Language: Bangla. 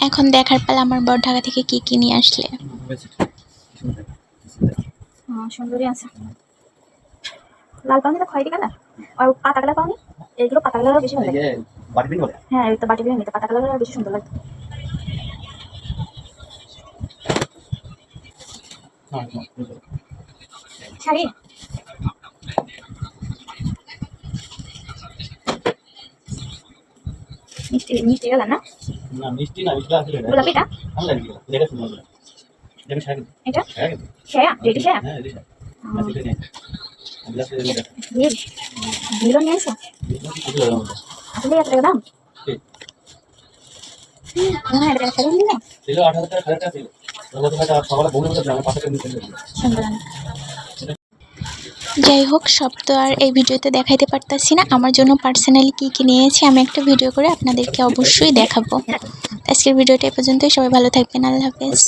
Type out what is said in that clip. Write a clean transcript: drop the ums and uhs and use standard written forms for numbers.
এখন দেখার পালা আমার বর ঢাকা থেকে কি নিয়ে আসলে। সুন্দরী আছে, লাল পাওনি তো খয়েরি কালার আর পাতা কালার পাওনি, এইগুলো পাতা কালার বেশি ভালো লাগে। হ্যাঁ এই তো বাটি বিরিয়ানি, পাতা কালার বেশি সুন্দর লাগে। শাড়ি মিষ্টি মিষ্টি কালার না? না মিষ্টি না, মিষ্টি আছে এটা। গোলাপিটা ভালো লাগে এটা, সুন্দর লাগে। এটা শাড়ি, এটা শাড়ি শেয়া রেডি শেয়া। হ্যাঁ এটা শাড়ি আছে নেই। গ্লাস এর এটা ভিলো নিয়ে আসো আসলে এত টাকা দাম। হ্যাঁ এটা শাড়ি নিয়ে ছিল 8000 টাকা, 1000 টাকা ছিল। গত টাকা সকালে বলে বলে দাম 5 টাকা নিতে হবে। সুন্দর। যাই হোক, সব তো আর এই ভিডিওতে দেখাইতে পারতাছি না। আমার জন্য পার্সোনালি কি নিয়েছি আমি একটা ভিডিও করে আপনাদেরকে অবশ্যই দেখাবো। আজকের ভিডিওটা এই পর্যন্তই। সবাই ভালো থাকবেন। আল্লাহ হাফেজ।